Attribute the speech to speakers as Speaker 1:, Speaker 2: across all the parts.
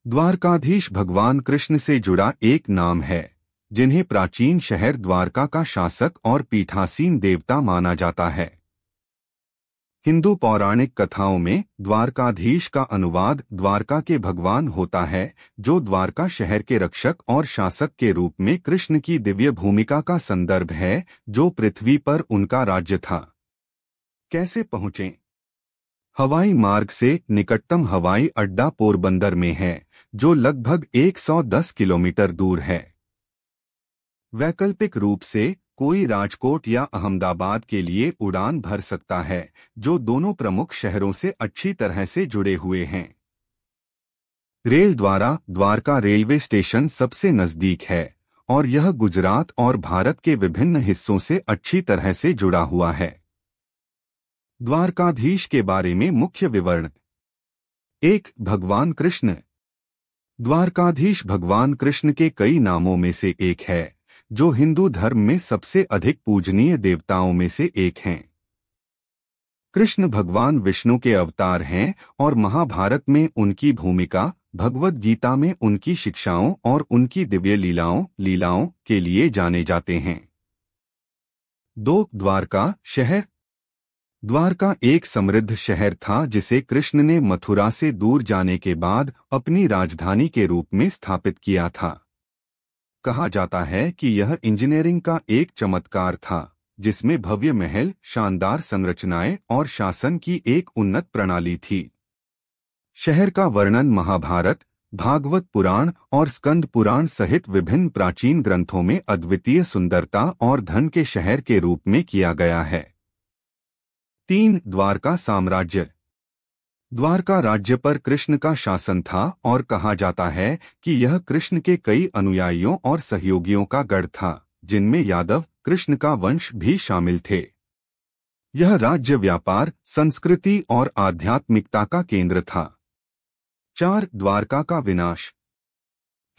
Speaker 1: द्वारकाधीश भगवान कृष्ण से जुड़ा एक नाम है, जिन्हें प्राचीन शहर द्वारका का शासक और पीठासीन देवता माना जाता है। हिंदू पौराणिक कथाओं में द्वारकाधीश का अनुवाद द्वारका के भगवान होता है, जो द्वारका शहर के रक्षक और शासक के रूप में कृष्ण की दिव्य भूमिका का संदर्भ है, जो पृथ्वी पर उनका राज्य था। कैसे पहुंचें? हवाई मार्ग से निकटतम हवाई अड्डा पोरबंदर में है, जो लगभग 110 किलोमीटर दूर है। वैकल्पिक रूप से कोई राजकोट या अहमदाबाद के लिए उड़ान भर सकता है, जो दोनों प्रमुख शहरों से अच्छी तरह से जुड़े हुए हैं। रेल द्वारा द्वारका रेलवे स्टेशन सबसे नजदीक है और यह गुजरात और भारत के विभिन्न हिस्सों से अच्छी तरह से जुड़ा हुआ है। द्वारकाधीश के बारे में मुख्य विवरण। 1. भगवान कृष्ण। द्वारकाधीश भगवान कृष्ण के कई नामों में से एक है, जो हिंदू धर्म में सबसे अधिक पूजनीय देवताओं में से एक हैं। कृष्ण भगवान विष्णु के अवतार हैं और महाभारत में उनकी भूमिका, भगवद गीता में उनकी शिक्षाओं और उनकी दिव्य लीलाओं के लिए जाने जाते हैं। 2. द्वारका शहर। द्वारका एक समृद्ध शहर था, जिसे कृष्ण ने मथुरा से दूर जाने के बाद अपनी राजधानी के रूप में स्थापित किया था। कहा जाता है कि यह इंजीनियरिंग का एक चमत्कार था, जिसमें भव्य महल, शानदार संरचनाएं और शासन की एक उन्नत प्रणाली थी। शहर का वर्णन महाभारत, भागवत पुराण और स्कंद पुराण सहित विभिन्न प्राचीन ग्रंथों में अद्वितीय सुंदरता और धन के शहर के रूप में किया गया है। 3. द्वारका साम्राज्य। द्वारका राज्य पर कृष्ण का शासन था और कहा जाता है कि यह कृष्ण के कई अनुयायियों और सहयोगियों का गढ़ था, जिनमें यादव कृष्ण का वंश भी शामिल थे। यह राज्य व्यापार, संस्कृति और आध्यात्मिकता का केंद्र था। 4. द्वारका का विनाश।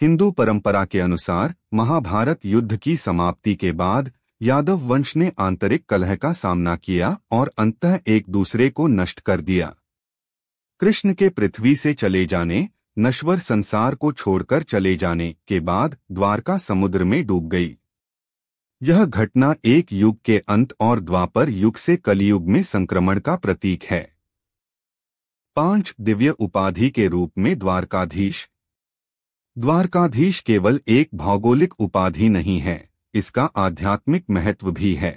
Speaker 1: हिंदू परंपरा के अनुसार महाभारत युद्ध की समाप्ति के बाद यादव वंश ने आंतरिक कलह का सामना किया और अंततः एक दूसरे को नष्ट कर दिया। कृष्ण के पृथ्वी से चले जाने, नश्वर संसार को छोड़कर चले जाने के बाद द्वारका समुद्र में डूब गई। यह घटना एक युग के अंत और द्वापर युग से कलियुग में संक्रमण का प्रतीक है। 5. दिव्य उपाधि के रूप में द्वारकाधीश। द्वारकाधीश केवल एक भौगोलिक उपाधि नहीं है, इसका आध्यात्मिक महत्व भी है।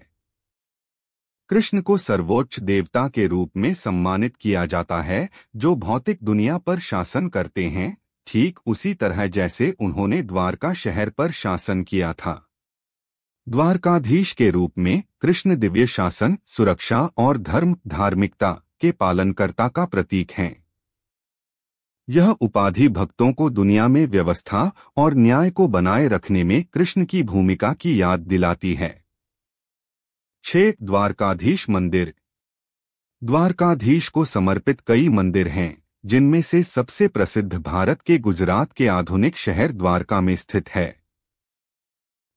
Speaker 1: कृष्ण को सर्वोच्च देवता के रूप में सम्मानित किया जाता है, जो भौतिक दुनिया पर शासन करते हैं, ठीक उसी तरह जैसे उन्होंने द्वारका शहर पर शासन किया था। द्वारकाधीश के रूप में कृष्ण दिव्य शासन, सुरक्षा और धार्मिकता के पालनकर्ता का प्रतीक हैं। यह उपाधि भक्तों को दुनिया में व्यवस्था और न्याय को बनाए रखने में कृष्ण की भूमिका की याद दिलाती है। 6. द्वारकाधीश मंदिर। द्वारकाधीश को समर्पित कई मंदिर हैं, जिनमें से सबसे प्रसिद्ध भारत के गुजरात के आधुनिक शहर द्वारका में स्थित है।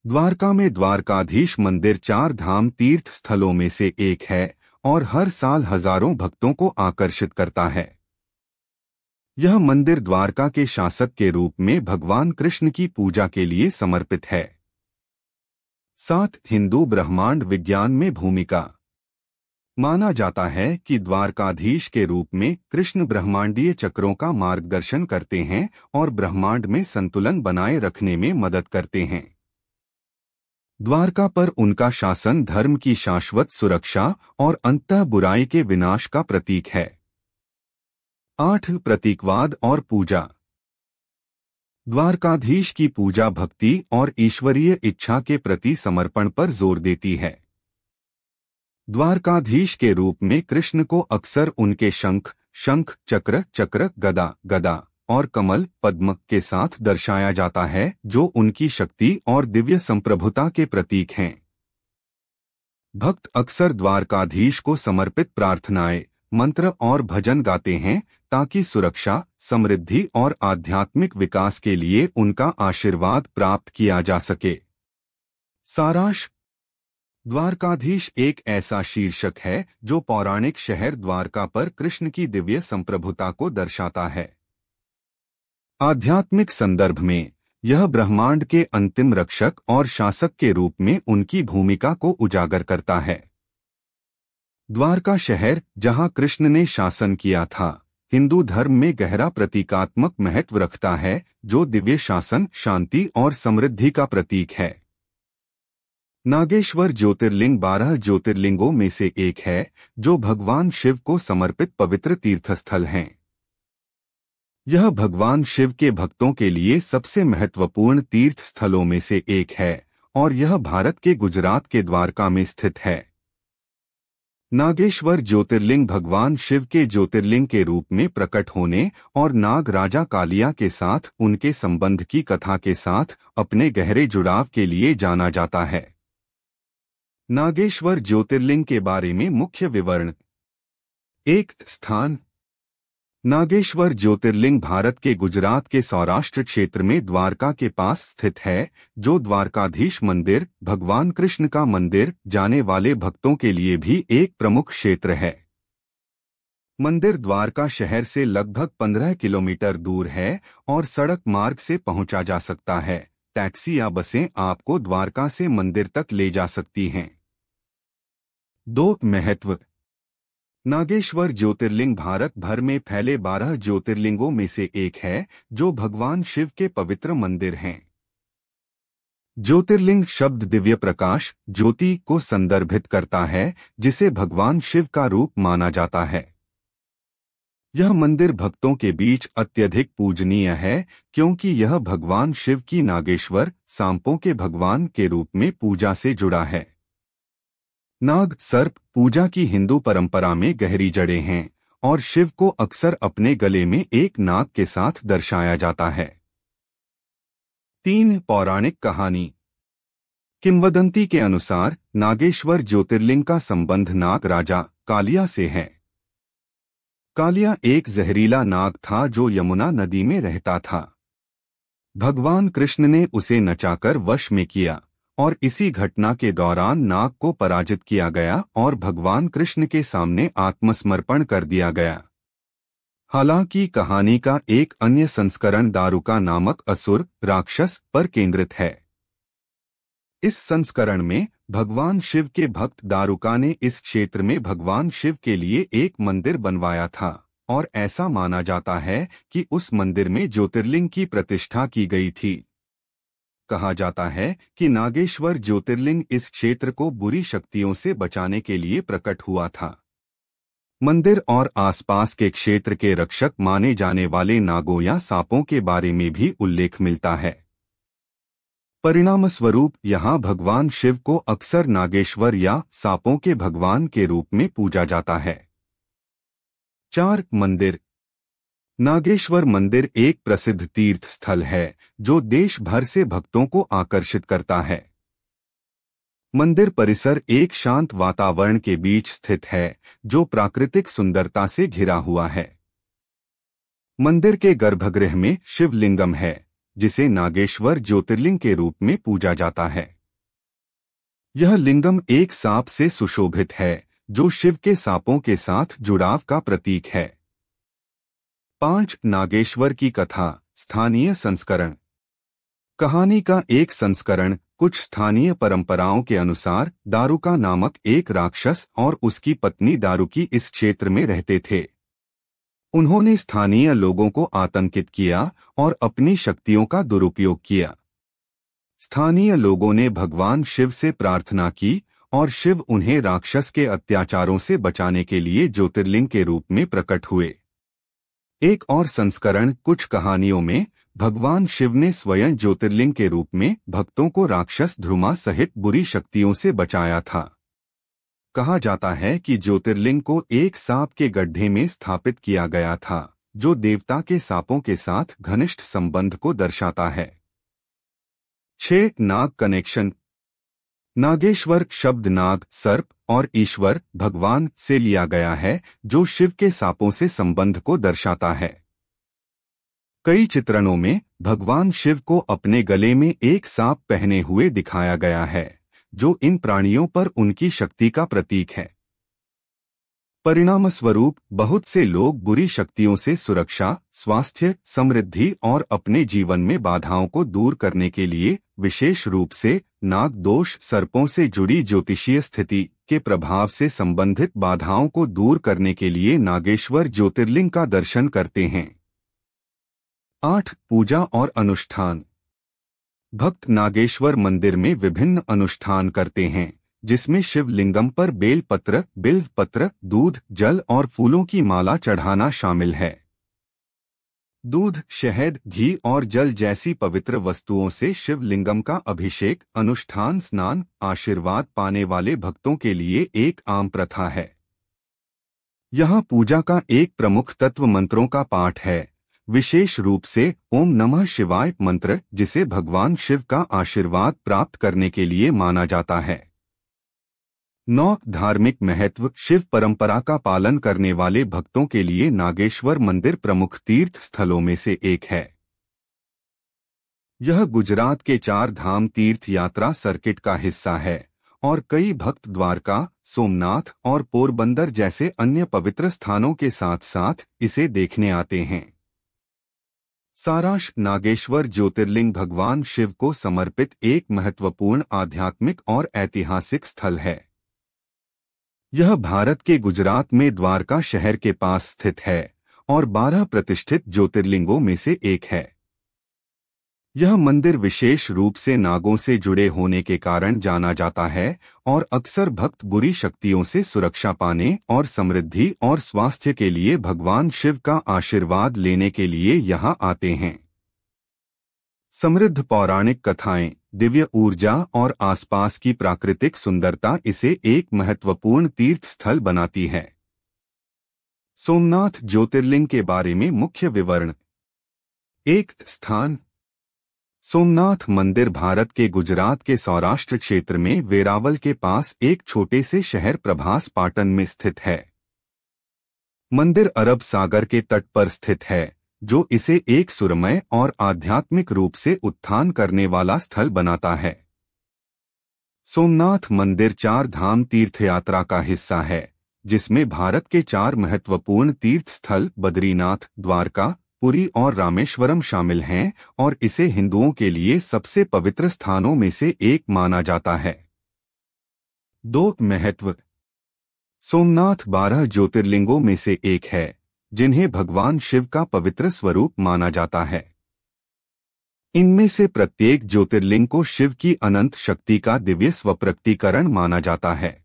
Speaker 1: द्वारका में द्वारकाधीश मंदिर 4 धाम तीर्थ स्थलों में से एक है और हर साल हजारों भक्तों को आकर्षित करता है। यह मंदिर द्वारका के शासक के रूप में भगवान कृष्ण की पूजा के लिए समर्पित है। 7. हिंदू ब्रह्मांड विज्ञान में भूमिका। माना जाता है कि द्वारकाधीश के रूप में कृष्ण ब्रह्मांडीय चक्रों का मार्गदर्शन करते हैं और ब्रह्मांड में संतुलन बनाए रखने में मदद करते हैं। द्वारका पर उनका शासन धर्म की शाश्वत सुरक्षा और अंततः बुराई के विनाश का प्रतीक है। 8. प्रतीकवाद और पूजा। द्वारकाधीश की पूजा भक्ति और ईश्वरीय इच्छा के प्रति समर्पण पर जोर देती है। द्वारकाधीश के रूप में कृष्ण को अक्सर उनके शंख, चक्र, गदा और कमल, पद्म के साथ दर्शाया जाता है, जो उनकी शक्ति और दिव्य संप्रभुता के प्रतीक हैं। भक्त अक्सर द्वारकाधीश को समर्पित प्रार्थनाएं, मंत्र और भजन गाते हैं, ताकि सुरक्षा, समृद्धि और आध्यात्मिक विकास के लिए उनका आशीर्वाद प्राप्त किया जा सके। सारांश। द्वारकाधीश एक ऐसा शीर्षक है जो पौराणिक शहर द्वारका पर कृष्ण की दिव्य संप्रभुता को दर्शाता है। आध्यात्मिक संदर्भ में यह ब्रह्मांड के अंतिम रक्षक और शासक के रूप में उनकी भूमिका को उजागर करता है। द्वारका शहर, जहां कृष्ण ने शासन किया था, हिंदू धर्म में गहरा प्रतीकात्मक महत्व रखता है, जो दिव्य शासन, शांति और समृद्धि का प्रतीक है। नागेश्वर ज्योतिर्लिंग 12 ज्योतिर्लिंगों में से एक है, जो भगवान शिव को समर्पित पवित्र तीर्थस्थल हैं। यह भगवान शिव के भक्तों के लिए सबसे महत्वपूर्ण तीर्थ स्थलों में से एक है और यह भारत के गुजरात के द्वारका में स्थित है। नागेश्वर ज्योतिर्लिंग भगवान शिव के ज्योतिर्लिंग के रूप में प्रकट होने और नाग राजा कालिया के साथ उनके संबंध की कथा के साथ अपने गहरे जुड़ाव के लिए जाना जाता है। नागेश्वर ज्योतिर्लिंग के बारे में मुख्य विवरण। 1. स्थान। नागेश्वर ज्योतिर्लिंग भारत के गुजरात के सौराष्ट्र क्षेत्र में द्वारका के पास स्थित है, जो द्वारकाधीश मंदिर, भगवान कृष्ण का मंदिर जाने वाले भक्तों के लिए भी एक प्रमुख क्षेत्र है। मंदिर द्वारका शहर से लगभग 15 किलोमीटर दूर है और सड़क मार्ग से पहुंचा जा सकता है। टैक्सी या बसें आपको द्वारका से मंदिर तक ले जा सकती हैं। 2. महत्व। नागेश्वर ज्योतिर्लिंग भारत भर में फैले 12 ज्योतिर्लिंगों में से एक है, जो भगवान शिव के पवित्र मंदिर हैं। ज्योतिर्लिंग शब्द दिव्य प्रकाश, ज्योति को संदर्भित करता है, जिसे भगवान शिव का रूप माना जाता है। यह मंदिर भक्तों के बीच अत्यधिक पूजनीय है, क्योंकि यह भगवान शिव की नागेश्वर, सांपों के भगवान के रूप में पूजा से जुड़ा है। नाग सर्प पूजा की हिंदू परंपरा में गहरी जड़ें हैं और शिव को अक्सर अपने गले में एक नाग के साथ दर्शाया जाता है। 3. पौराणिक कहानी। किंवदंती के अनुसार नागेश्वर ज्योतिर्लिंग का संबंध नाग राजा कालिया से है। कालिया एक जहरीला नाग था जो यमुना नदी में रहता था। भगवान कृष्ण ने उसे नचाकर वश में किया और इसी घटना के दौरान नाग को पराजित किया गया और भगवान कृष्ण के सामने आत्मसमर्पण कर दिया गया। हालांकि कहानी का एक अन्य संस्करण दारुका नामक असुर राक्षस पर केंद्रित है। इस संस्करण में भगवान शिव के भक्त दारुका ने इस क्षेत्र में भगवान शिव के लिए एक मंदिर बनवाया था और ऐसा माना जाता है कि उस मंदिर में ज्योतिर्लिंग की प्रतिष्ठा की गई थी। कहा जाता है कि नागेश्वर ज्योतिर्लिंग इस क्षेत्र को बुरी शक्तियों से बचाने के लिए प्रकट हुआ था। मंदिर और आसपास के क्षेत्र के रक्षक माने जाने वाले नागों या सांपों के बारे में भी उल्लेख मिलता है। परिणामस्वरूप यहाँ भगवान शिव को अक्सर नागेश्वर या सांपों के भगवान के रूप में पूजा जाता है। 4. मंदिर। नागेश्वर मंदिर एक प्रसिद्ध तीर्थ स्थल है, जो देश भर से भक्तों को आकर्षित करता है। मंदिर परिसर एक शांत वातावरण के बीच स्थित है, जो प्राकृतिक सुंदरता से घिरा हुआ है। मंदिर के गर्भगृह में शिवलिंगम है, जिसे नागेश्वर ज्योतिर्लिंग के रूप में पूजा जाता है। यह लिंगम एक सांप से सुशोभित है, जो शिव के सांपों के साथ जुड़ाव का प्रतीक है। 5. नागेश्वर की कथा, स्थानीय संस्करण। कहानी का एक संस्करण कुछ स्थानीय परंपराओं के अनुसार दारुका नामक एक राक्षस और उसकी पत्नी दारुकी इस क्षेत्र में रहते थे। उन्होंने स्थानीय लोगों को आतंकित किया और अपनी शक्तियों का दुरुपयोग किया। स्थानीय लोगों ने भगवान शिव से प्रार्थना की और शिव उन्हें राक्षस के अत्याचारों से बचाने के लिए ज्योतिर्लिंग के रूप में प्रकट हुए। एक और संस्करण कुछ कहानियों में भगवान शिव ने स्वयं ज्योतिर्लिंग के रूप में भक्तों को राक्षस ध्रुमा सहित बुरी शक्तियों से बचाया था। कहा जाता है कि ज्योतिर्लिंग को एक सांप के गड्ढे में स्थापित किया गया था, जो देवता के सांपों के साथ घनिष्ठ संबंध को दर्शाता है। 6. नाग कनेक्शन। नागेश्वर शब्द नाग, सर्प और ईश्वर, भगवान से लिया गया है, जो शिव के सांपों से संबंध को दर्शाता है। कई चित्रणों में भगवान शिव को अपने गले में एक सांप पहने हुए दिखाया गया है, जो इन प्राणियों पर उनकी शक्ति का प्रतीक है। परिणामस्वरूप बहुत से लोग बुरी शक्तियों से सुरक्षा, स्वास्थ्य, समृद्धि और अपने जीवन में बाधाओं को दूर करने के लिए, विशेष रूप से नाग दोष, सर्पों से जुड़ी ज्योतिषीय स्थिति के प्रभाव से संबंधित बाधाओं को दूर करने के लिए नागेश्वर ज्योतिर्लिंग का दर्शन करते हैं। 8. पूजा और अनुष्ठान। भक्त नागेश्वर मंदिर में विभिन्न अनुष्ठान करते हैं, जिसमें शिवलिंगम पर बेलपत्र, बिल्व पत्र, दूध, जल और फूलों की माला चढ़ाना शामिल है। दूध, शहद, घी और जल जैसी पवित्र वस्तुओं से शिवलिंगम का अभिषेक, अनुष्ठान, स्नान, आशीर्वाद पाने वाले भक्तों के लिए एक आम प्रथा है। यहाँ पूजा का एक प्रमुख तत्व मंत्रों का पाठ है, विशेष रूप से ओम नमः शिवाय मंत्र, जिसे भगवान शिव का आशीर्वाद प्राप्त करने के लिए माना जाता है। 9. धार्मिक महत्व। शिव परंपरा का पालन करने वाले भक्तों के लिए नागेश्वर मंदिर प्रमुख तीर्थ स्थलों में से एक है। यह गुजरात के 4 धाम तीर्थ यात्रा सर्किट का हिस्सा है और कई भक्त द्वारका, सोमनाथ और पोरबंदर जैसे अन्य पवित्र स्थानों के साथ साथ इसे देखने आते हैं। सारांश। नागेश्वर ज्योतिर्लिंग भगवान शिव को समर्पित एक महत्वपूर्ण आध्यात्मिक और ऐतिहासिक स्थल है। यह भारत के गुजरात में द्वारका शहर के पास स्थित है और 12 प्रतिष्ठित ज्योतिर्लिंगों में से एक है। यह मंदिर विशेष रूप से नागों से जुड़े होने के कारण जाना जाता है और अक्सर भक्त बुरी शक्तियों से सुरक्षा पाने और समृद्धि और स्वास्थ्य के लिए भगवान शिव का आशीर्वाद लेने के लिए यहाँ आते हैं। समृद्ध पौराणिक कथाएं, दिव्य ऊर्जा और आसपास की प्राकृतिक सुंदरता इसे एक महत्वपूर्ण तीर्थ स्थल बनाती है। सोमनाथ ज्योतिर्लिंग के बारे में मुख्य विवरण। 1. स्थान। सोमनाथ मंदिर भारत के गुजरात के सौराष्ट्र क्षेत्र में वेरावल के पास एक छोटे से शहर प्रभास पाटन में स्थित है। मंदिर अरब सागर के तट पर स्थित है, जो इसे एक सुरमय और आध्यात्मिक रूप से उत्थान करने वाला स्थल बनाता है। सोमनाथ मंदिर 4 धाम तीर्थयात्रा का हिस्सा है, जिसमें भारत के 4 महत्वपूर्ण तीर्थ स्थल बद्रीनाथ, द्वारका, पुरी और रामेश्वरम शामिल हैं और इसे हिंदुओं के लिए सबसे पवित्र स्थानों में से एक माना जाता है। 2. महत्व। सोमनाथ 12 ज्योतिर्लिंगों में से एक है, जिन्हें भगवान शिव का पवित्र स्वरूप माना जाता है। इनमें से प्रत्येक ज्योतिर्लिंग को शिव की अनंत शक्ति का दिव्य स्वप्रकटीकरण माना जाता है।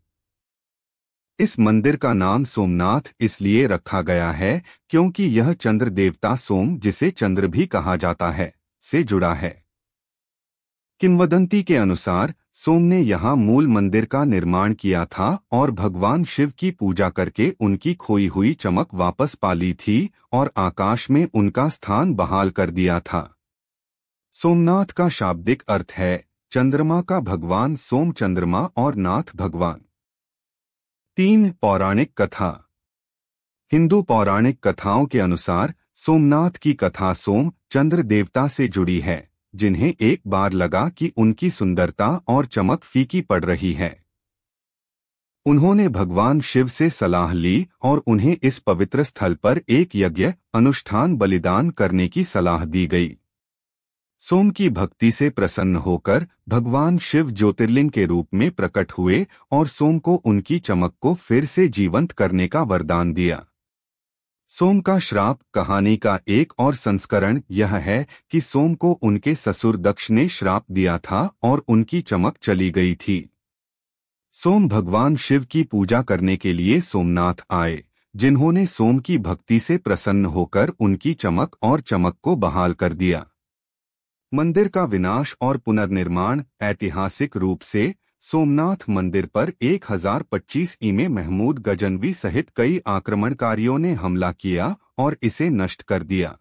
Speaker 1: इस मंदिर का नाम सोमनाथ इसलिए रखा गया है क्योंकि यह चंद्र देवता सोम, जिसे चंद्र भी कहा जाता है, से जुड़ा है। किंवदंती के अनुसार सोम ने यहाँ मूल मंदिर का निर्माण किया था और भगवान शिव की पूजा करके उनकी खोई हुई चमक वापस पा ली थी और आकाश में उनका स्थान बहाल कर दिया था। सोमनाथ का शाब्दिक अर्थ है चंद्रमा का भगवान सोम, चंद्रमा और नाथ भगवान। 3. पौराणिक कथा। हिंदू पौराणिक कथाओं के अनुसार सोमनाथ की कथा सोम, चंद्र देवता से जुड़ी है, जिन्हें एक बार लगा कि उनकी सुंदरता और चमक फीकी पड़ रही है। उन्होंने भगवान शिव से सलाह ली और उन्हें इस पवित्र स्थल पर एक यज्ञ, अनुष्ठान, बलिदान करने की सलाह दी गई। सोम की भक्ति से प्रसन्न होकर भगवान शिव ज्योतिर्लिंग के रूप में प्रकट हुए और सोम को उनकी चमक को फिर से जीवंत करने का वरदान दिया। सोम का श्राप। कहानी का एक और संस्करण यह है कि सोम को उनके ससुर दक्ष ने श्राप दिया था और उनकी चमक चली गई थी। सोम भगवान शिव की पूजा करने के लिए सोमनाथ आए, जिन्होंने सोम की भक्ति से प्रसन्न होकर उनकी चमक और चमक को बहाल कर दिया। मंदिर का विनाश और पुनर्निर्माण। ऐतिहासिक रूप से सोमनाथ मंदिर पर 1025 में महमूद गजनवी सहित कई आक्रमणकारियों ने हमला किया और इसे नष्ट कर दिया।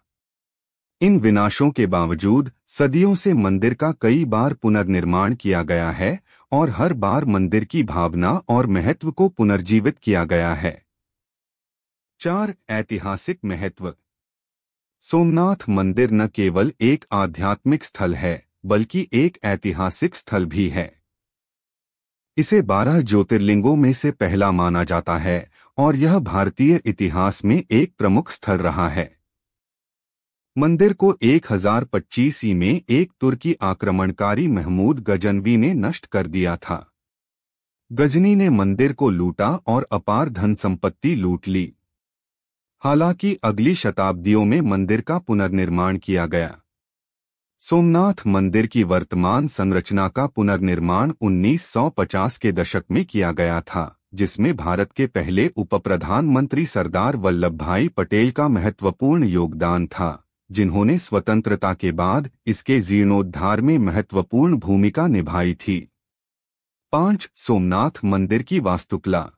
Speaker 1: इन विनाशों के बावजूद सदियों से मंदिर का कई बार पुनर्निर्माण किया गया है और हर बार मंदिर की भावना और महत्व को पुनर्जीवित किया गया है। 4. ऐतिहासिक महत्व। सोमनाथ मंदिर न केवल एक आध्यात्मिक स्थल है, बल्कि एक ऐतिहासिक स्थल भी है। इसे 12 ज्योतिर्लिंगों में से पहला माना जाता है और यह भारतीय इतिहास में एक प्रमुख स्थल रहा है। मंदिर को 1025 ईस्वी में एक तुर्की आक्रमणकारी महमूद गजनवी ने नष्ट कर दिया था। गजनी ने मंदिर को लूटा और अपार धन संपत्ति लूट ली। हालांकि अगली शताब्दियों में मंदिर का पुनर्निर्माण किया गया। सोमनाथ मंदिर की वर्तमान संरचना का पुनर्निर्माण 1950 के दशक में किया गया था, जिसमें भारत के पहले उपप्रधानमंत्री सरदार वल्लभ भाई पटेल का महत्वपूर्ण योगदान था, जिन्होंने स्वतंत्रता के बाद इसके जीर्णोद्धार में महत्वपूर्ण भूमिका निभाई थी। 5. सोमनाथ मंदिर की वास्तुकला।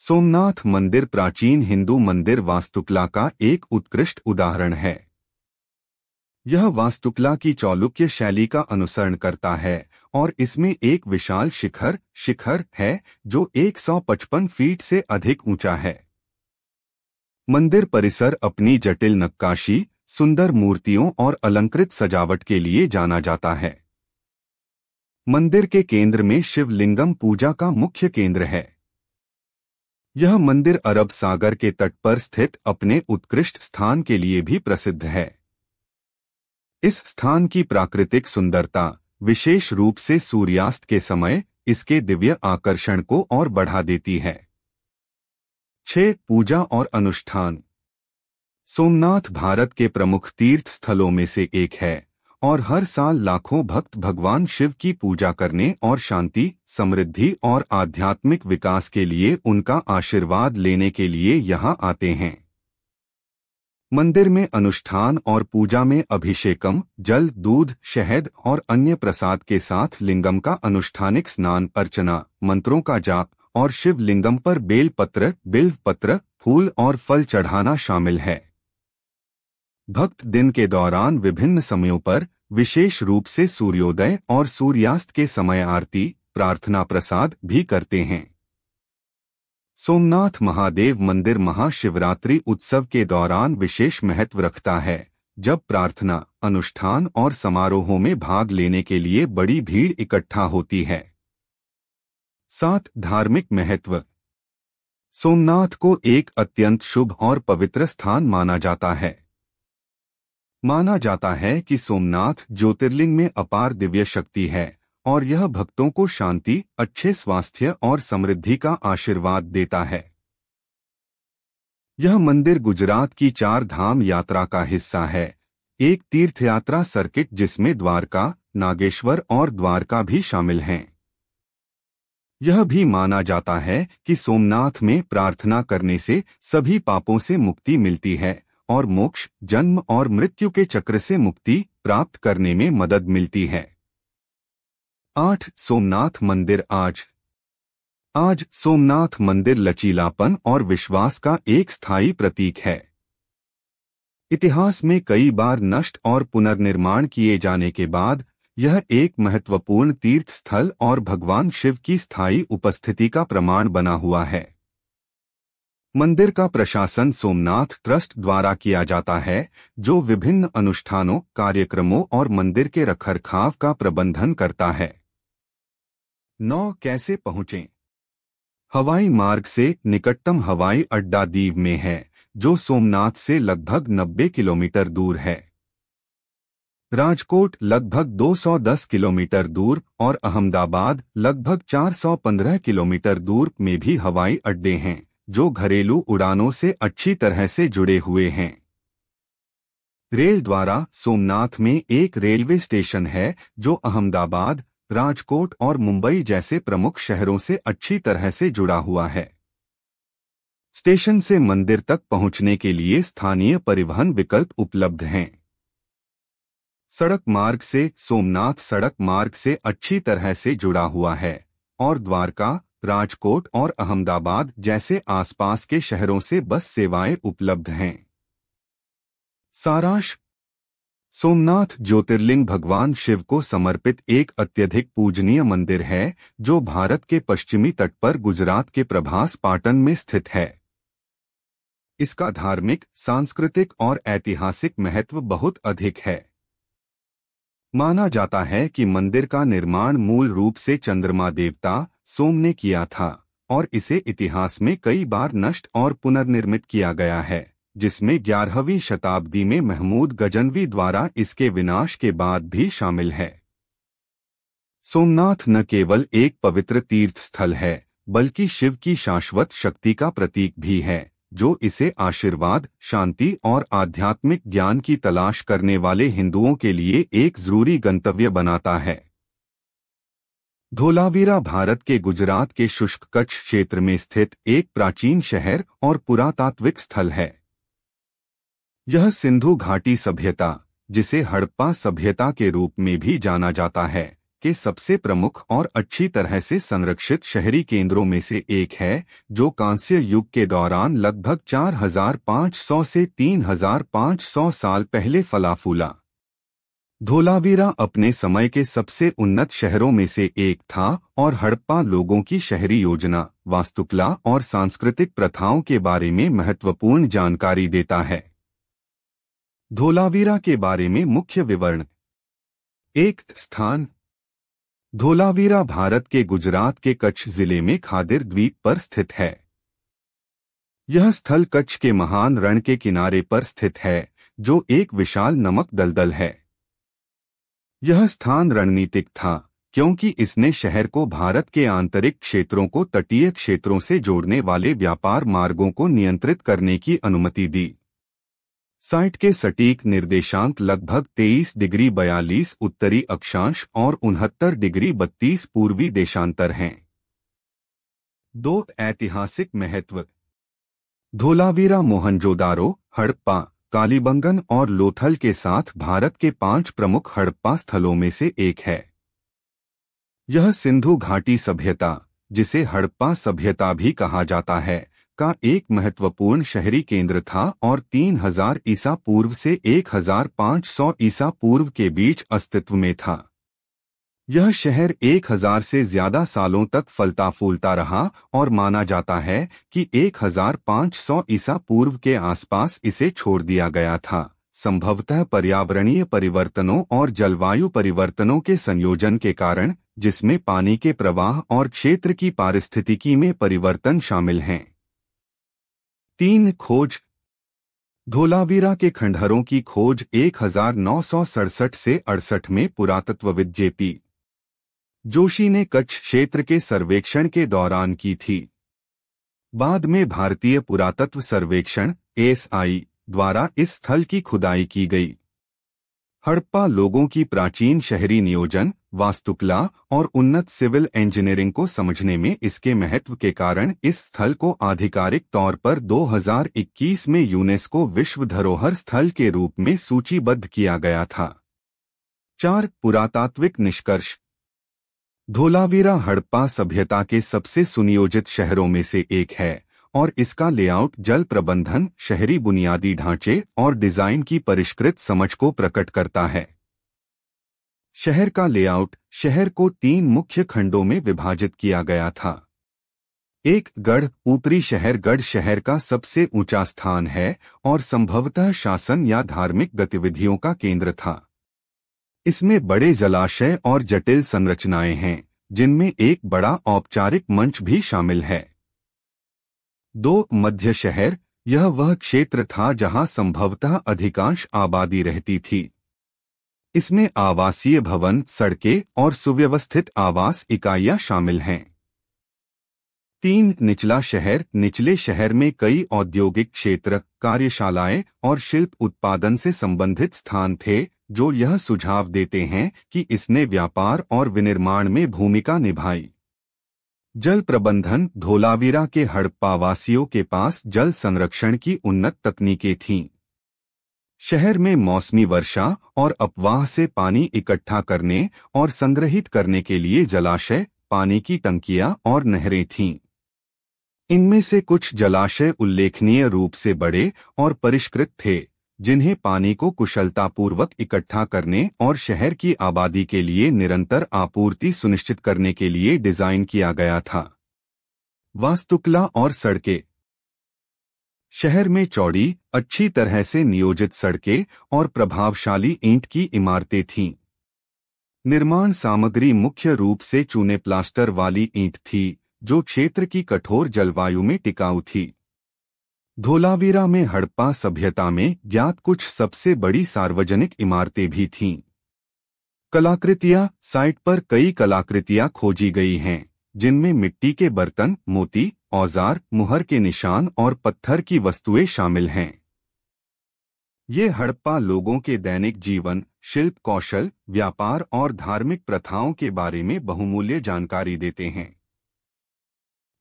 Speaker 1: सोमनाथ मंदिर प्राचीन हिंदू मंदिर वास्तुकला का एक उत्कृष्ट उदाहरण है। यह वास्तुकला की चालुक्य शैली का अनुसरण करता है और इसमें एक विशाल शिखर है जो 155 फीट से अधिक ऊंचा है। मंदिर परिसर अपनी जटिल नक्काशी, सुंदर मूर्तियों और अलंकृत सजावट के लिए जाना जाता है। मंदिर के केंद्र में शिवलिंगम पूजा का मुख्य केंद्र है। यह मंदिर अरब सागर के तट पर स्थित अपने उत्कृष्ट स्थान के लिए भी प्रसिद्ध है। इस स्थान की प्राकृतिक सुंदरता, विशेष रूप से सूर्यास्त के समय, इसके दिव्य आकर्षण को और बढ़ा देती है। 6. पूजा और अनुष्ठान। सोमनाथ भारत के प्रमुख तीर्थ स्थलों में से एक है और हर साल लाखों भक्त भगवान शिव की पूजा करने और शांति, समृद्धि और आध्यात्मिक विकास के लिए उनका आशीर्वाद लेने के लिए यहाँ आते हैं। मंदिर में अनुष्ठान और पूजा में अभिषेकम, जल, दूध, शहद और अन्य प्रसाद के साथ लिंगम का अनुष्ठानिक स्नान, अर्चना, मंत्रों का जाप और शिव लिंगम पर बिल्व पत्र, फूल और फल चढ़ाना शामिल है। भक्त दिन के दौरान विभिन्न समयों पर, विशेष रूप से सूर्योदय और सूर्यास्त के समय आरती, प्रार्थना, प्रसाद भी करते हैं। सोमनाथ महादेव मंदिर महाशिवरात्रि उत्सव के दौरान विशेष महत्व रखता है, जब प्रार्थना, अनुष्ठान और समारोहों में भाग लेने के लिए बड़ी भीड़ इकट्ठा होती है। 7. धार्मिक महत्व। सोमनाथ को एक अत्यंत शुभ और पवित्र स्थान माना जाता है। माना जाता है कि सोमनाथ ज्योतिर्लिंग में अपार दिव्य शक्ति है और यह भक्तों को शांति, अच्छे स्वास्थ्य और समृद्धि का आशीर्वाद देता है। यह मंदिर गुजरात की 4 धाम यात्रा का हिस्सा है, एक तीर्थयात्रा सर्किट जिसमें द्वारका, नागेश्वर और द्वारका भी शामिल हैं। यह भी माना जाता है कि सोमनाथ में प्रार्थना करने से सभी पापों से मुक्ति मिलती है और मोक्ष, जन्म और मृत्यु के चक्र से मुक्ति प्राप्त करने में मदद मिलती है। 8. सोमनाथ मंदिर आज सोमनाथ मंदिर लचीलापन और विश्वास का एक स्थायी प्रतीक है। इतिहास में कई बार नष्ट और पुनर्निर्माण किए जाने के बाद यह एक महत्वपूर्ण तीर्थ स्थल और भगवान शिव की स्थायी उपस्थिति का प्रमाण बना हुआ है। मंदिर का प्रशासन सोमनाथ ट्रस्ट द्वारा किया जाता है, जो विभिन्न अनुष्ठानों, कार्यक्रमों और मंदिर के रखरखाव का प्रबंधन करता है। 9. कैसे पहुँचें। हवाई मार्ग से निकटतम हवाई अड्डा दीव में है, जो सोमनाथ से लगभग 90 किलोमीटर दूर है। राजकोट लगभग 210 किलोमीटर दूर और अहमदाबाद लगभग 415 किलोमीटर दूर में भी हवाई अड्डे हैं, जो घरेलू उड़ानों से अच्छी तरह से जुड़े हुए हैं। रेल द्वारा सोमनाथ में एक रेलवे स्टेशन है जो अहमदाबाद, राजकोट और मुंबई जैसे प्रमुख शहरों से अच्छी तरह से जुड़ा हुआ है। स्टेशन से मंदिर तक पहुंचने के लिए स्थानीय परिवहन विकल्प उपलब्ध हैं। सड़क मार्ग से सोमनाथ सड़क मार्ग से अच्छी तरह से जुड़ा हुआ है और द्वारका, राजकोट और अहमदाबाद जैसे आसपास के शहरों से बस सेवाएं उपलब्ध हैं। सारांश। सोमनाथ ज्योतिर्लिंग भगवान शिव को समर्पित एक अत्यधिक पूजनीय मंदिर है जो भारत के पश्चिमी तट पर गुजरात के प्रभास पाटन में स्थित है। इसका धार्मिक, सांस्कृतिक और ऐतिहासिक महत्व बहुत अधिक है। माना जाता है कि मंदिर का निर्माण मूल रूप से चंद्रमा देवता सोम ने किया था और इसे इतिहास में कई बार नष्ट और पुनर्निर्मित किया गया है, जिसमें 11वीं शताब्दी में महमूद गजनवी द्वारा इसके विनाश के बाद भी शामिल है। सोमनाथ न केवल एक पवित्र तीर्थ स्थल है, बल्कि शिव की शाश्वत शक्ति का प्रतीक भी है, जो इसे आशीर्वाद, शांति और आध्यात्मिक ज्ञान की तलाश करने वाले हिंदुओं के लिए एक जरूरी गंतव्य बनाता है। धोलावीरा भारत के गुजरात के शुष्क कच्छ क्षेत्र में स्थित एक प्राचीन शहर और पुरातात्विक स्थल है। यह सिंधु घाटी सभ्यता, जिसे हड़प्पा सभ्यता के रूप में भी जाना जाता है, के सबसे प्रमुख और अच्छी तरह से संरक्षित शहरी केंद्रों में से एक है, जो कांस्य युग के दौरान लगभग 4500 से 3500 साल पहले फला फूला। धोलावीरा अपने समय के सबसे उन्नत शहरों में से एक था और हड़प्पा लोगों की शहरी योजना, वास्तुकला और सांस्कृतिक प्रथाओं के बारे में महत्वपूर्ण जानकारी देता है। धोलावीरा के बारे में मुख्य विवरण। एक स्थान। धोलावीरा भारत के गुजरात के कच्छ जिले में खादिर द्वीप पर स्थित है। यह स्थल कच्छ के महान रण के किनारे पर स्थित है, जो एक विशाल नमक दलदल है। यह स्थान रणनीतिक था, क्योंकि इसने शहर को भारत के आंतरिक क्षेत्रों को तटीय क्षेत्रों से जोड़ने वाले व्यापार मार्गों को नियंत्रित करने की अनुमति दी। साइट के सटीक निर्देशांक लगभग 23 डिग्री 42 उत्तरी अक्षांश और 69 डिग्री 32 पूर्वी देशांतर हैं। 2 ऐतिहासिक महत्व। धोलावीरा मोहनजोदारो, हड़प्पा, कालीबंगन और लोथल के साथ भारत के 5 प्रमुख हड़प्पा स्थलों में से एक है। यह सिंधु घाटी सभ्यता, जिसे हड़प्पा सभ्यता भी कहा जाता है, का एक महत्वपूर्ण शहरी केंद्र था और 3000 ईसा पूर्व से 1500 ईसा पूर्व के बीच अस्तित्व में था। यह शहर 1000 से ज्यादा सालों तक फलता फूलता रहा और माना जाता है कि 1500 ईसा पूर्व के आसपास इसे छोड़ दिया गया था, संभवतः पर्यावरणीय परिवर्तनों और जलवायु परिवर्तनों के संयोजन के कारण, जिसमें पानी के प्रवाह और क्षेत्र की पारिस्थितिकी में परिवर्तन शामिल हैं। 3 खोज। धोलावीरा के खंडहरों की खोज 1967 से 68 में पुरातत्वविद जेपी जोशी ने कच्छ क्षेत्र के सर्वेक्षण के दौरान की थी। बाद में भारतीय पुरातत्व सर्वेक्षण (ASI) द्वारा इस स्थल की खुदाई की गई। हड़प्पा लोगों की प्राचीन शहरी नियोजन, वास्तुकला और उन्नत सिविल इंजीनियरिंग को समझने में इसके महत्व के कारण इस स्थल को आधिकारिक तौर पर 2021 में यूनेस्को विश्व धरोहर स्थल के रूप में सूचीबद्ध किया गया था। 4 पुरातात्विक निष्कर्ष। धोलावीरा हड़प्पा सभ्यता के सबसे सुनियोजित शहरों में से एक है और इसका लेआउट जल प्रबंधन, शहरी बुनियादी ढांचे और डिजाइन की परिष्कृत समझ को प्रकट करता है। शहर का लेआउट शहर को 3 मुख्य खंडों में विभाजित किया गया था। एक गढ़, ऊपरी शहर गढ़ शहर का सबसे ऊंचा स्थान है और संभवतः शासन या धार्मिक गतिविधियों का केंद्र था। इसमें बड़े जलाशय और जटिल संरचनाएं हैं, जिनमें एक बड़ा औपचारिक मंच भी शामिल है। 2 मध्य शहर, यह वह क्षेत्र था जहां संभवतः अधिकांश आबादी रहती थी। इसमें आवासीय भवन, सड़कें और सुव्यवस्थित आवास इकाइयां शामिल हैं। 3 निचला शहर, निचले शहर में कई औद्योगिक क्षेत्र, कार्यशालाएं और शिल्प उत्पादन से संबंधित स्थान थे, जो यह सुझाव देते हैं कि इसने व्यापार और विनिर्माण में भूमिका निभाई। जल प्रबंधन। धोलावीरा के हड़प्पावासियों के पास जल संरक्षण की उन्नत तकनीकें थीं। शहर में मौसमी वर्षा और अपवाह से पानी इकट्ठा करने और संग्रहित करने के लिए जलाशय, पानी की टंकियां और नहरें थीं। इनमें से कुछ जलाशय उल्लेखनीय रूप से बड़े और परिष्कृत थे, जिन्हें पानी को कुशलतापूर्वक इकट्ठा करने और शहर की आबादी के लिए निरंतर आपूर्ति सुनिश्चित करने के लिए डिजाइन किया गया था। वास्तुकला और सड़कें। शहर में चौड़ी, अच्छी तरह से नियोजित सड़कें और प्रभावशाली ईंट की इमारतें थीं। निर्माण सामग्री मुख्य रूप से चूने प्लास्टर वाली ईंट थी, जो क्षेत्र की कठोर जलवायु में टिकाऊ थी। धोलावीरा में हड़प्पा सभ्यता में ज्ञात कुछ सबसे बड़ी सार्वजनिक इमारतें भी थीं। कलाकृतियां। साइट पर कई कलाकृतियां खोजी गई हैं, जिनमें मिट्टी के बर्तन, मोती, औजार, मुहर के निशान और पत्थर की वस्तुएं शामिल हैं। ये हड़प्पा लोगों के दैनिक जीवन, शिल्प कौशल, व्यापार और धार्मिक प्रथाओं के बारे में बहुमूल्य जानकारी देते हैं।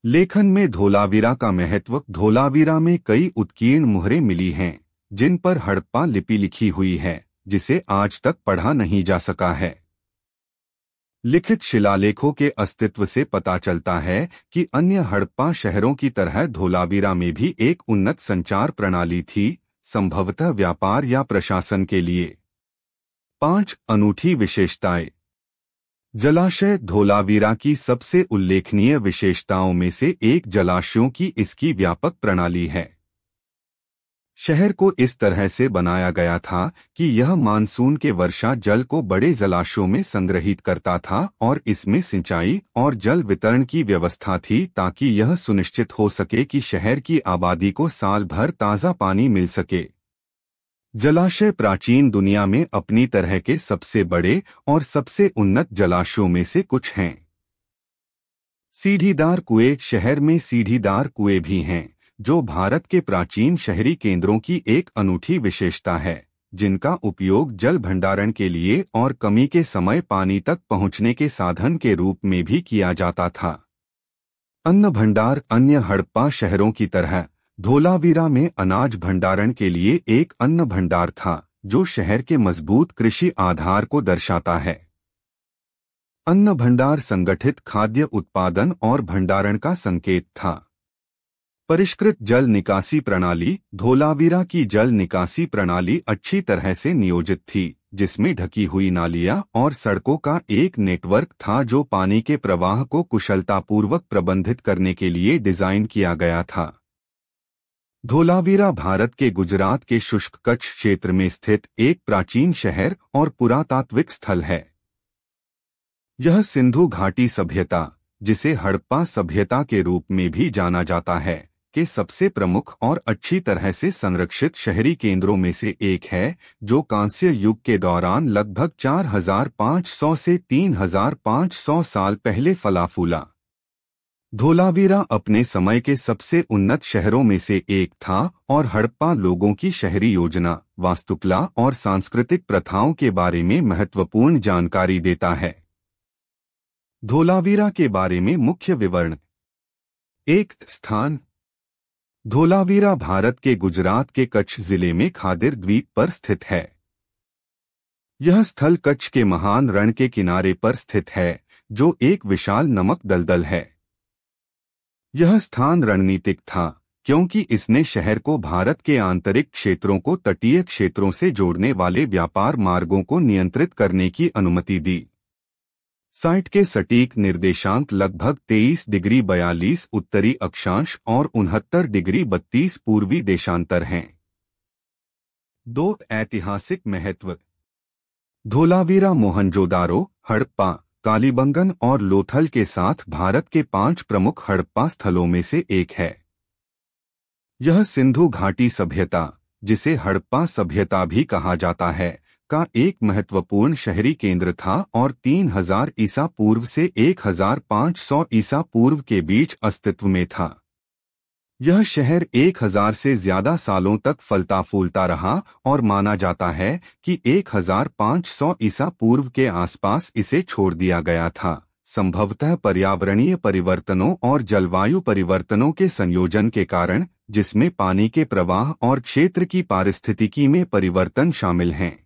Speaker 1: लेखन में धोलावीरा का महत्व। धोलावीरा में कई उत्कीर्ण मुहरें मिली हैं, जिन पर हड़प्पा लिपि लिखी हुई है, जिसे आज तक पढ़ा नहीं जा सका है। लिखित शिलालेखों के अस्तित्व से पता चलता है कि अन्य हड़प्पा शहरों की तरह धोलावीरा में भी एक उन्नत संचार प्रणाली थी, संभवतः व्यापार या प्रशासन के लिए। 5 अनूठी विशेषताएं। जलाशय। धोलावीरा की सबसे उल्लेखनीय विशेषताओं में से एक जलाशयों की इसकी व्यापक प्रणाली है। शहर को इस तरह से बनाया गया था कि यह मानसून के वर्षा जल को बड़े जलाशयों में संग्रहित करता था और इसमें सिंचाई और जल वितरण की व्यवस्था थी ताकि यह सुनिश्चित हो सके कि शहर की आबादी को साल भर ताज़ा पानी मिल सके। जलाशय प्राचीन दुनिया में अपनी तरह के सबसे बड़े और सबसे उन्नत जलाशयों में से कुछ हैं। सीढ़ीदार कुएं। शहर में सीढ़ीदार कुएं भी हैं, जो भारत के प्राचीन शहरी केंद्रों की एक अनूठी विशेषता है, जिनका उपयोग जल भंडारण के लिए और कमी के समय पानी तक पहुंचने के साधन के रूप में भी किया जाता था। अन्न भंडार। अन्य हड़प्पा शहरों की तरह धोलावीरा में अनाज भंडारण के लिए एक अन्न भंडार था, जो शहर के मजबूत कृषि आधार को दर्शाता है। अन्न भंडार संगठित खाद्य उत्पादन और भंडारण का संकेत था। परिष्कृत जल निकासी प्रणाली। धोलावीरा की जल निकासी प्रणाली अच्छी तरह से नियोजित थी, जिसमें ढकी हुई नालियां और सड़कों का एक नेटवर्क था जो पानी के प्रवाह को कुशलतापूर्वक प्रबंधित करने के लिए डिजाइन किया गया था। धोलावीरा भारत के गुजरात के शुष्क कच्छ क्षेत्र में स्थित एक प्राचीन शहर और पुरातात्विक स्थल है। यह सिंधु घाटी सभ्यता, जिसे हड़प्पा सभ्यता के रूप में भी जाना जाता है, के सबसे प्रमुख और अच्छी तरह से संरक्षित शहरी केंद्रों में से एक है, जो कांस्य युग के दौरान लगभग 4500 से 3500 साल पहले फला फूला। धोलावीरा अपने समय के सबसे उन्नत शहरों में से एक था और हड़प्पा लोगों की शहरी योजना, वास्तुकला और सांस्कृतिक प्रथाओं के बारे में महत्वपूर्ण जानकारी देता है। धोलावीरा के बारे में मुख्य विवरण। 1 स्थान। धोलावीरा भारत के गुजरात के कच्छ जिले में खादिर द्वीप पर स्थित है। यह स्थल कच्छ के महान रण के किनारे पर स्थित है, जो एक विशाल नमक दलदल है। यह स्थान रणनीतिक था क्योंकि इसने शहर को भारत के आंतरिक क्षेत्रों को तटीय क्षेत्रों से जोड़ने वाले व्यापार मार्गों को नियंत्रित करने की अनुमति दी। साइट के सटीक निर्देशांक लगभग 23 डिग्री 42 उत्तरी अक्षांश और 69 डिग्री 32 पूर्वी देशांतर हैं। 2 ऐतिहासिक महत्व। धोलावीरा मोहनजोदारो, हड़प्पा, कालीबंगन और लोथल के साथ भारत के 5 प्रमुख हड़प्पा स्थलों में से एक है। यह सिंधु घाटी सभ्यता, जिसे हड़प्पा सभ्यता भी कहा जाता है, का एक महत्वपूर्ण शहरी केंद्र था और 3000 ईसा पूर्व से 1500 ईसा पूर्व के बीच अस्तित्व में था। यह शहर 1000 से ज्यादा सालों तक फलता फूलता रहा और माना जाता है कि 1500 ईसा पूर्व के आसपास इसे छोड़ दिया गया था, संभवतः पर्यावरणीय परिवर्तनों और जलवायु परिवर्तनों के संयोजन के कारण, जिसमें पानी के प्रवाह और क्षेत्र की पारिस्थितिकी में परिवर्तन शामिल हैं।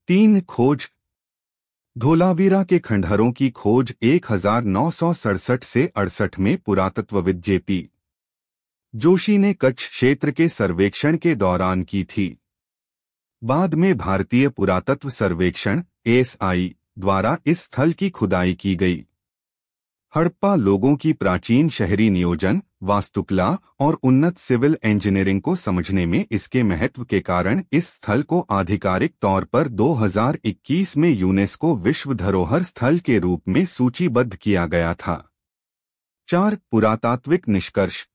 Speaker 1: 3 खोज। धोलावीरा के खंडहरों की खोज 1967 से 68 में पुरातत्वविद जेपी जोशी ने कच्छ क्षेत्र के सर्वेक्षण के दौरान की थी। बाद में भारतीय पुरातत्व सर्वेक्षण (ASI) द्वारा इस स्थल की खुदाई की गई। हड़प्पा लोगों की प्राचीन शहरी नियोजन, वास्तुकला और उन्नत सिविल इंजीनियरिंग को समझने में इसके महत्व के कारण इस स्थल को आधिकारिक तौर पर 2021 में यूनेस्को विश्व धरोहर स्थल के रूप में सूचीबद्ध किया गया था। 4. पुरातात्विक निष्कर्ष।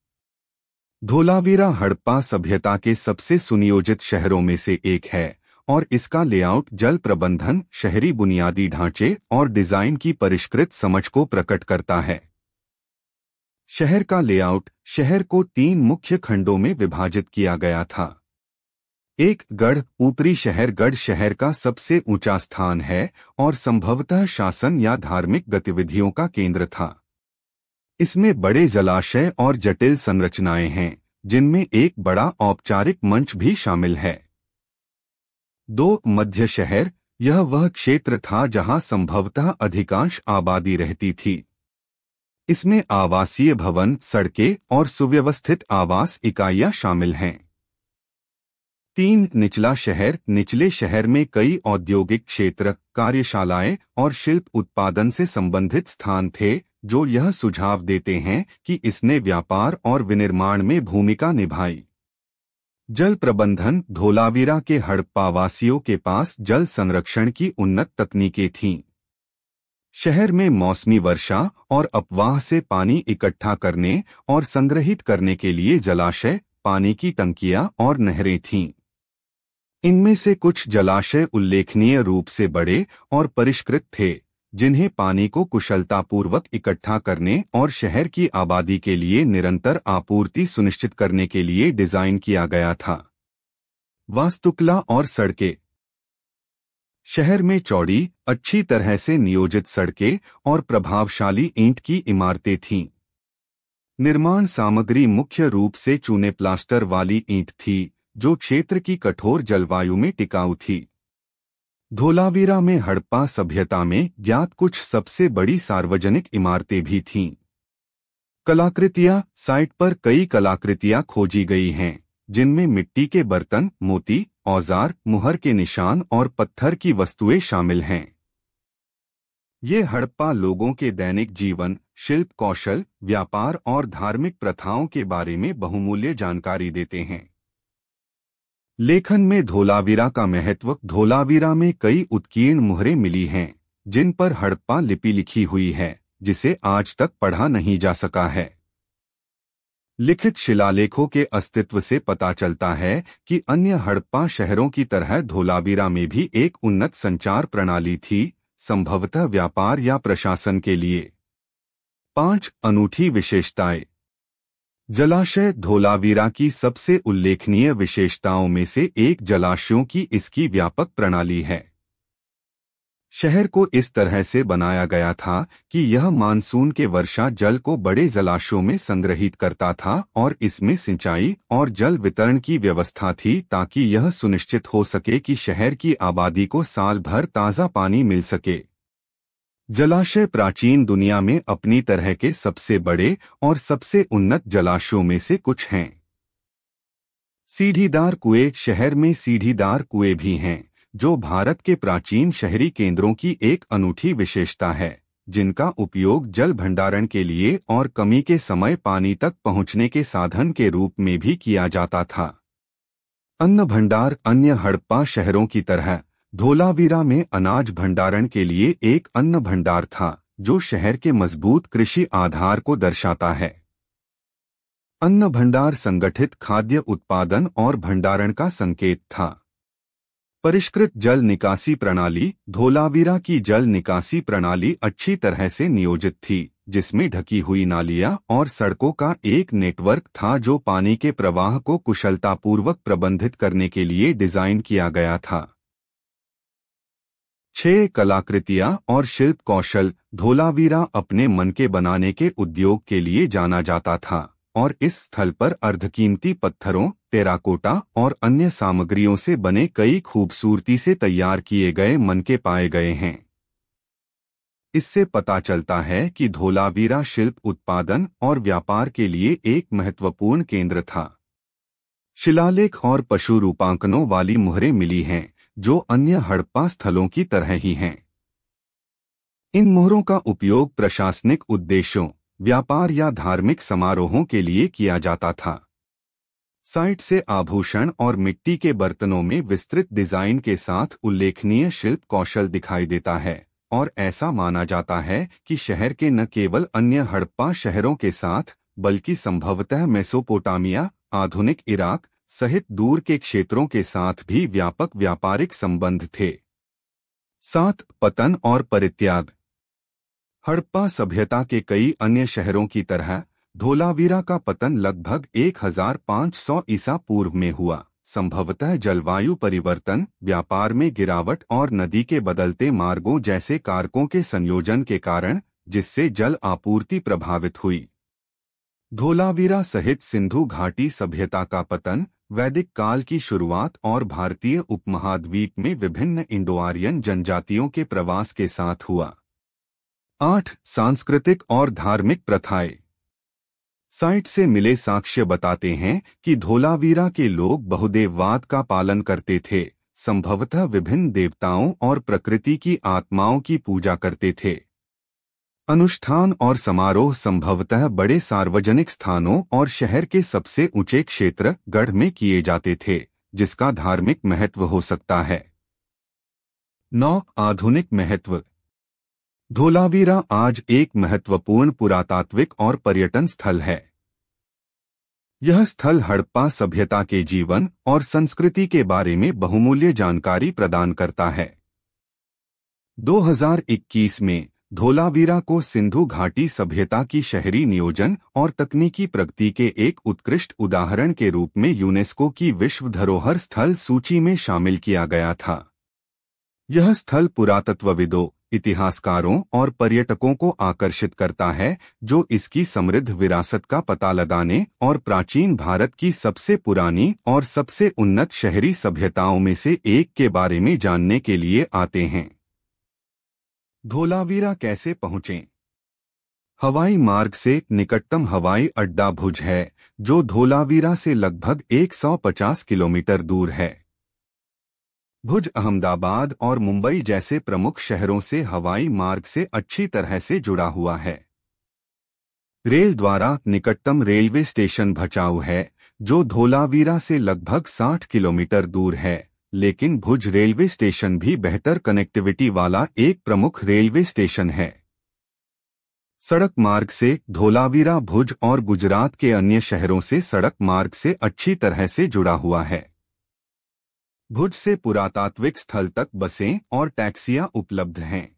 Speaker 1: धोलावीरा हड़प्पा सभ्यता के सबसे सुनियोजित शहरों में से एक है और इसका लेआउट जल प्रबंधन, शहरी बुनियादी ढांचे और डिजाइन की परिष्कृत समझ को प्रकट करता है। शहर का लेआउट शहर को 3 मुख्य खंडों में विभाजित किया गया था। एक गढ़। ऊपरी शहर गढ़ शहर का सबसे ऊंचा स्थान है और संभवतः शासन या धार्मिक गतिविधियों का केंद्र था। इसमें बड़े जलाशय और जटिल संरचनाएं हैं, जिनमें एक बड़ा औपचारिक मंच भी शामिल है। 2. मध्य शहर। यह वह क्षेत्र था जहां संभवतः अधिकांश आबादी रहती थी। इसमें आवासीय भवन, सड़कें और सुव्यवस्थित आवास इकाइयां शामिल हैं। 3. निचला शहर। निचले शहर में कई औद्योगिक क्षेत्र, कार्यशालाएं और शिल्प उत्पादन से संबंधित स्थान थे, जो यह सुझाव देते हैं कि इसने व्यापार और विनिर्माण में भूमिका निभाई। जल प्रबंधन। धोलावीरा के हड़प्पावासियों के पास जल संरक्षण की उन्नत तकनीकें थीं। शहर में मौसमी वर्षा और अपवाह से पानी इकट्ठा करने और संग्रहित करने के लिए जलाशय, पानी की टंकियां और नहरें थीं। इनमें से कुछ जलाशय उल्लेखनीय रूप से बड़े और परिष्कृत थे, जिन्हें पानी को कुशलतापूर्वक इकट्ठा करने और शहर की आबादी के लिए निरंतर आपूर्ति सुनिश्चित करने के लिए डिजाइन किया गया था। वास्तुकला और सड़कें। शहर में चौड़ी, अच्छी तरह से नियोजित सड़कें और प्रभावशाली ईंट की इमारतें थीं। निर्माण सामग्री मुख्य रूप से चूने प्लास्टर वाली ईंट थी, जो क्षेत्र की कठोर जलवायु में टिकाऊ थी। धोलावीरा में हड़प्पा सभ्यता में ज्ञात कुछ सबसे बड़ी सार्वजनिक इमारतें भी थीं। कलाकृतियां। साइट पर कई कलाकृतियां खोजी गई हैं, जिनमें मिट्टी के बर्तन, मोती, औजार, मुहर के निशान और पत्थर की वस्तुएं शामिल हैं। ये हड़प्पा लोगों के दैनिक जीवन, शिल्प कौशल, व्यापार और धार्मिक प्रथाओं के बारे में बहुमूल्य जानकारी देते हैं। लेखन में धोलावीरा का महत्व। धोलावीरा में कई उत्कीर्ण मुहरें मिली हैं, जिन पर हड़प्पा लिपि लिखी हुई है, जिसे आज तक पढ़ा नहीं जा सका है। लिखित शिलालेखों के अस्तित्व से पता चलता है कि अन्य हड़प्पा शहरों की तरह धोलावीरा में भी एक उन्नत संचार प्रणाली थी, संभवतः व्यापार या प्रशासन के लिए। 5. अनूठी विशेषताएं। जलाशय। धोलावीरा की सबसे उल्लेखनीय विशेषताओं में से एक जलाशयों की इसकी व्यापक प्रणाली है। शहर को इस तरह से बनाया गया था कि यह मानसून के वर्षा जल को बड़े जलाशयों में संग्रहित करता था और इसमें सिंचाई और जल वितरण की व्यवस्था थी, ताकि यह सुनिश्चित हो सके कि शहर की आबादी को साल भर ताज़ा पानी मिल सके। जलाशय प्राचीन दुनिया में अपनी तरह के सबसे बड़े और सबसे उन्नत जलाशयों में से कुछ हैं। सीढ़ीदार कुएं। शहर में सीढ़ीदार कुएं भी हैं, जो भारत के प्राचीन शहरी केंद्रों की एक अनूठी विशेषता है, जिनका उपयोग जल भंडारण के लिए और कमी के समय पानी तक पहुंचने के साधन के रूप में भी किया जाता था। अन्न भंडार। अन्य हड़प्पा शहरों की तरह धोलावीरा में अनाज भंडारण के लिए एक अन्न भंडार था, जो शहर के मजबूत कृषि आधार को दर्शाता है। अन्न भंडार संगठित खाद्य उत्पादन और भंडारण का संकेत था। परिष्कृत जल निकासी प्रणाली। धोलावीरा की जल निकासी प्रणाली अच्छी तरह से नियोजित थी, जिसमें ढकी हुई नालियां और सड़कों का एक नेटवर्क था, जो पानी के प्रवाह को कुशलतापूर्वक प्रबंधित करने के लिए डिजाइन किया गया था। 6. कलाकृतियां और शिल्प कौशल। धोलावीरा अपने मन के बनाने के उद्योग के लिए जाना जाता था और इस स्थल पर अर्धकीमती पत्थरों, टेराकोटा और अन्य सामग्रियों से बने कई खूबसूरती से तैयार किए गए मनके पाए गए हैं। इससे पता चलता है कि धोलावीरा शिल्प उत्पादन और व्यापार के लिए एक महत्वपूर्ण केंद्र था। शिलालेख और पशु रूपांकनों वाली मुहरें मिली हैं, जो अन्य हड़प्पा स्थलों की तरह ही हैं। इन मुहरों का उपयोग प्रशासनिक उद्देश्यों, व्यापार या धार्मिक समारोहों के लिए किया जाता था। साइट से आभूषण और मिट्टी के बर्तनों में विस्तृत डिजाइन के साथ उल्लेखनीय शिल्प कौशल दिखाई देता है, और ऐसा माना जाता है कि शहर के न केवल अन्य हड़प्पा शहरों के साथ बल्कि संभवतः मेसोपोटामिया, आधुनिक इराक सहित दूर के क्षेत्रों के साथ भी व्यापक व्यापारिक संबंध थे। 7. पतन और परित्याग। हड़प्पा सभ्यता के कई अन्य शहरों की तरह धोलावीरा का पतन लगभग 1500 ईसा पूर्व में हुआ, संभवतः जलवायु परिवर्तन, व्यापार में गिरावट और नदी के बदलते मार्गों जैसे कारकों के संयोजन के कारण, जिससे जल आपूर्ति प्रभावित हुई। धोलावीरा सहित सिंधु घाटी सभ्यता का पतन वैदिक काल की शुरुआत और भारतीय उपमहाद्वीप में विभिन्न इंडो आर्यन जनजातियों के प्रवास के साथ हुआ। 8. सांस्कृतिक और धार्मिक प्रथाएं। साइट से मिले साक्ष्य बताते हैं कि धोलावीरा के लोग बहुदेववाद का पालन करते थे, संभवतः विभिन्न देवताओं और प्रकृति की आत्माओं की पूजा करते थे। अनुष्ठान और समारोह संभवतः बड़े सार्वजनिक स्थानों और शहर के सबसे ऊंचे क्षेत्र गढ़ में किए जाते थे, जिसका धार्मिक महत्व हो सकता है। 9. आधुनिक महत्व। धोलावीरा आज एक महत्वपूर्ण पुरातात्विक और पर्यटन स्थल है। यह स्थल हड़प्पा सभ्यता के जीवन और संस्कृति के बारे में बहुमूल्य जानकारी प्रदान करता है। 2021 में धोलावीरा को सिंधु घाटी सभ्यता की शहरी नियोजन और तकनीकी प्रगति के एक उत्कृष्ट उदाहरण के रूप में यूनेस्को की विश्व धरोहर स्थल सूची में शामिल किया गया था। यह स्थल पुरातत्वविदों, इतिहासकारों और पर्यटकों को आकर्षित करता है, जो इसकी समृद्ध विरासत का पता लगाने और प्राचीन भारत की सबसे पुरानी और सबसे उन्नत शहरी सभ्यताओं में से एक के बारे में जानने के लिए आते हैं। धोलावीरा कैसे पहुंचें? हवाई मार्ग से निकटतम हवाई अड्डा भुज है, जो धोलावीरा से लगभग 150 किलोमीटर दूर है। भुज अहमदाबाद और मुंबई जैसे प्रमुख शहरों से हवाई मार्ग से अच्छी तरह से जुड़ा हुआ है। रेल द्वारा निकटतम रेलवे स्टेशन भचाऊ है, जो धोलावीरा से लगभग 60 किलोमीटर दूर है, लेकिन भुज रेलवे स्टेशन भी बेहतर कनेक्टिविटी वाला एक प्रमुख रेलवे स्टेशन है। सड़क मार्ग से धोलावीरा भुज और गुजरात के अन्य शहरों से सड़क मार्ग से अच्छी तरह से जुड़ा हुआ है। भुज से पुरातात्विक स्थल तक बसें और टैक्सियां उपलब्ध हैं।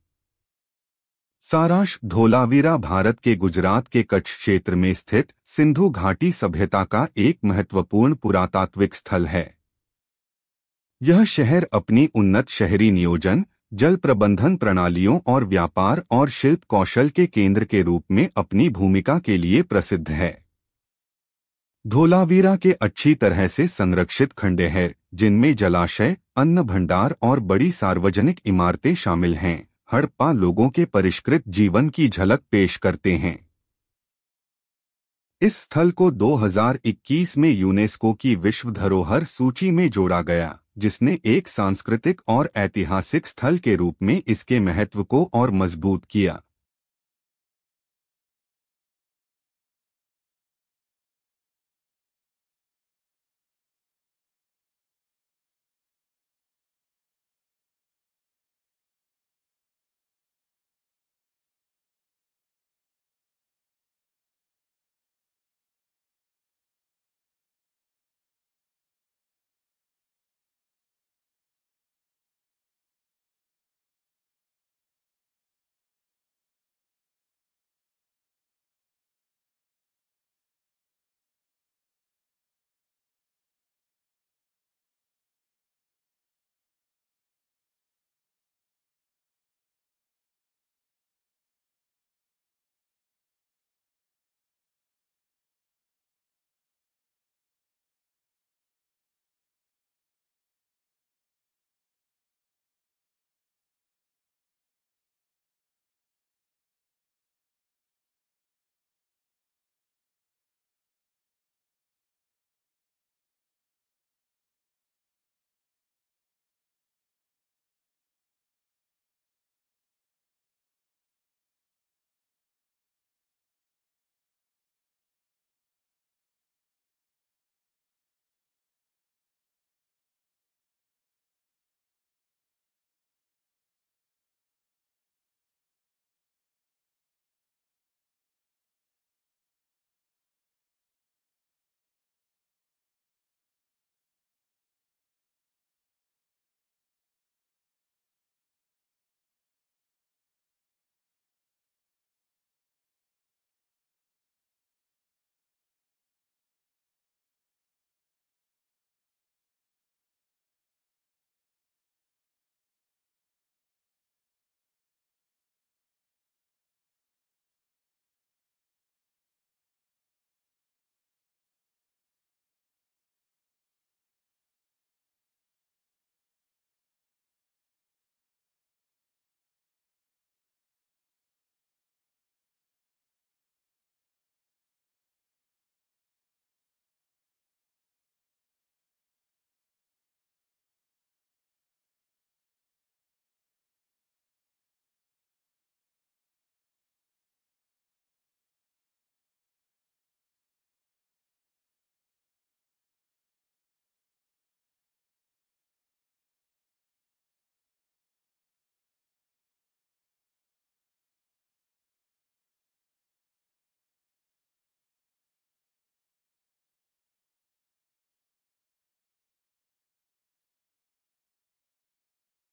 Speaker 1: सारांश। धोलावीरा भारत के गुजरात के कच्छ क्षेत्र में स्थित सिंधु घाटी सभ्यता का एक महत्वपूर्ण पुरातात्विक स्थल है। यह शहर अपनी उन्नत शहरी नियोजन, जल प्रबंधन प्रणालियों और व्यापार और शिल्प कौशल के केंद्र के रूप में अपनी भूमिका के लिए प्रसिद्ध है। धोलावीरा के अच्छी तरह से संरक्षित खंडहर, जिनमें जलाशय, अन्न भंडार और बड़ी सार्वजनिक इमारतें शामिल हैं, हड़प्पा लोगों के परिष्कृत जीवन की झलक पेश करते हैं। इस स्थल को 2021 में यूनेस्को की विश्व धरोहर सूची में जोड़ा गया, जिसने एक सांस्कृतिक और ऐतिहासिक स्थल के रूप में इसके महत्व को और मजबूत किया।